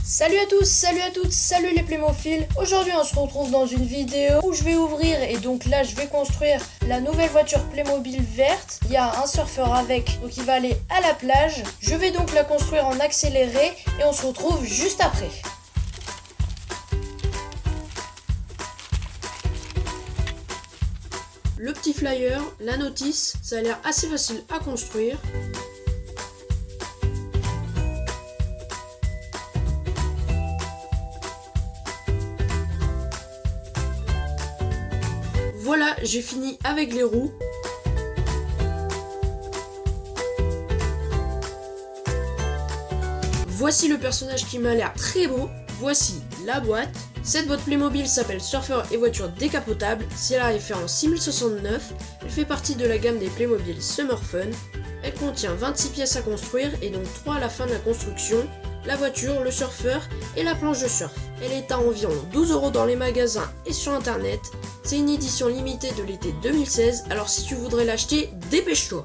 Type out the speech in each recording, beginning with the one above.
Salut à tous, salut à toutes, salut les Playmobiles. Aujourd'hui on se retrouve dans une vidéo où je vais ouvrir et donc là je vais construire la nouvelle voiture Playmobil verte. Il y a un surfeur avec, donc il va aller à la plage. Je vais donc la construire en accéléré et on se retrouve juste après. Le petit flyer, la notice, ça a l'air assez facile à construire. Voilà, j'ai fini avec les roues. Voici le personnage qui m'a l'air très beau. Voici la boîte. Cette boîte Playmobil s'appelle Surfer et voiture décapotable. C'est la référence 6069. Elle fait partie de la gamme des Playmobil Summer Fun. Elle contient 26 pièces à construire et donc 3 à la fin de la construction. La voiture, le surfeur et la planche de surf. Elle est à environ 12 € dans les magasins et sur internet. C'est une édition limitée de l'été 2016, alors si tu voudrais l'acheter, dépêche-toi.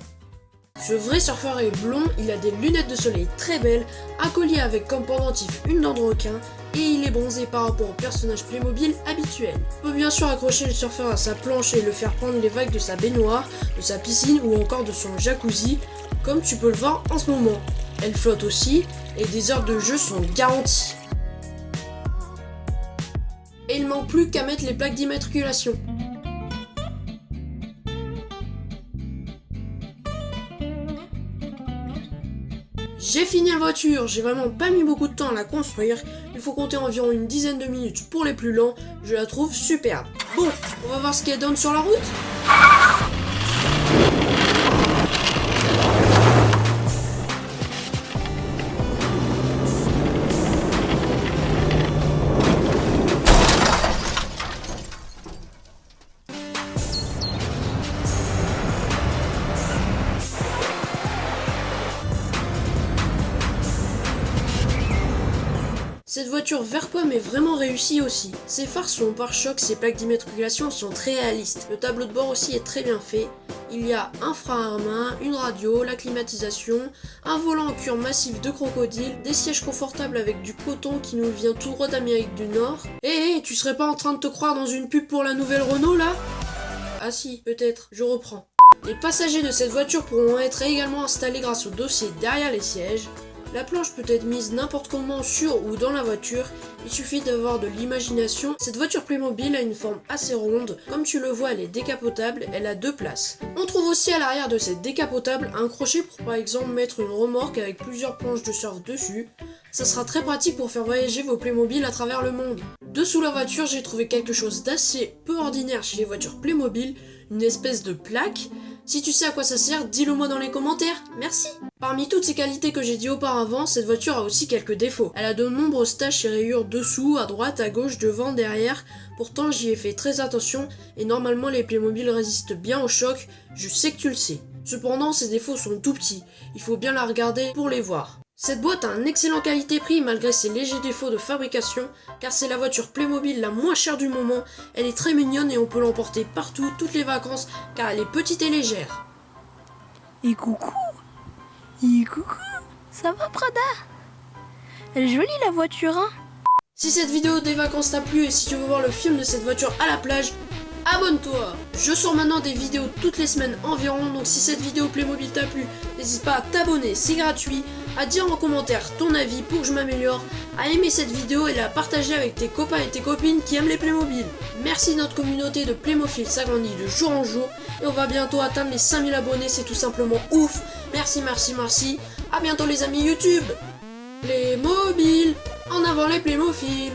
Ce vrai surfeur est blond, il a des lunettes de soleil très belles, un collier avec comme pendentif une dent de requin, et il est bronzé par rapport au personnage Playmobil habituel. On peut bien sûr accrocher le surfeur à sa planche et le faire prendre les vagues de sa baignoire, de sa piscine ou encore de son jacuzzi, comme tu peux le voir en ce moment. Elle flotte aussi, et des heures de jeu sont garanties. Et il manque plus qu'à mettre les plaques d'immatriculation. J'ai fini la voiture, j'ai vraiment pas mis beaucoup de temps à la construire. Il faut compter environ une dizaine de minutes pour les plus lents. Je la trouve superbe. Bon, on va voir ce qu'elle donne sur la route. Cette voiture vert pomme est vraiment réussie aussi. Ses phares sont pare-chocs, ses plaques d'immatriculation sont très réalistes. Le tableau de bord aussi est très bien fait. Il y a un frein à main, une radio, la climatisation, un volant en cuir massif de crocodile, des sièges confortables avec du coton qui nous vient tout droit d'Amérique du Nord. Hé, tu serais pas en train de te croire dans une pub pour la nouvelle Renault là? Ah si, peut-être, je reprends. Les passagers de cette voiture pourront être également installés grâce au dossier derrière les sièges. La planche peut être mise n'importe comment sur ou dans la voiture, il suffit d'avoir de l'imagination. Cette voiture Playmobil a une forme assez ronde, comme tu le vois elle est décapotable, elle a 2 places. On trouve aussi à l'arrière de cette décapotable un crochet pour par exemple mettre une remorque avec plusieurs planches de surf dessus. Ça sera très pratique pour faire voyager vos Playmobil à travers le monde. Dessous la voiture j'ai trouvé quelque chose d'assez peu ordinaire chez les voitures Playmobil, une espèce de plaque. Si tu sais à quoi ça sert, dis-le moi dans les commentaires, merci. Parmi toutes ces qualités que j'ai dit auparavant, cette voiture a aussi quelques défauts. Elle a de nombreuses taches et rayures dessous, à droite, à gauche, devant, derrière. Pourtant j'y ai fait très attention et normalement les Playmobil résistent bien au choc, je sais que tu le sais. Cependant ces défauts sont tout petits, il faut bien la regarder pour les voir. Cette boîte a un excellent qualité-prix malgré ses légers défauts de fabrication, car c'est la voiture Playmobil la moins chère du moment. Elle est très mignonne et on peut l'emporter partout, toutes les vacances, car elle est petite et légère. Et coucou, ça va Prada? Elle est jolie la voiture, hein? Si cette vidéo des vacances t'a plu et si tu veux voir le film de cette voiture à la plage, abonne-toi! Je sors maintenant des vidéos toutes les semaines environ, donc si cette vidéo Playmobil t'a plu, n'hésite pas à t'abonner, c'est gratuit, à dire en commentaire ton avis pour que je m'améliore, à aimer cette vidéo et la partager avec tes copains et tes copines qui aiment les Playmobil. Merci, notre communauté de Playmobil s'agrandit de jour en jour et on va bientôt atteindre les 5000 abonnés, c'est tout simplement ouf. Merci, à bientôt les amis YouTube. Playmobil, en avant les Playmobil.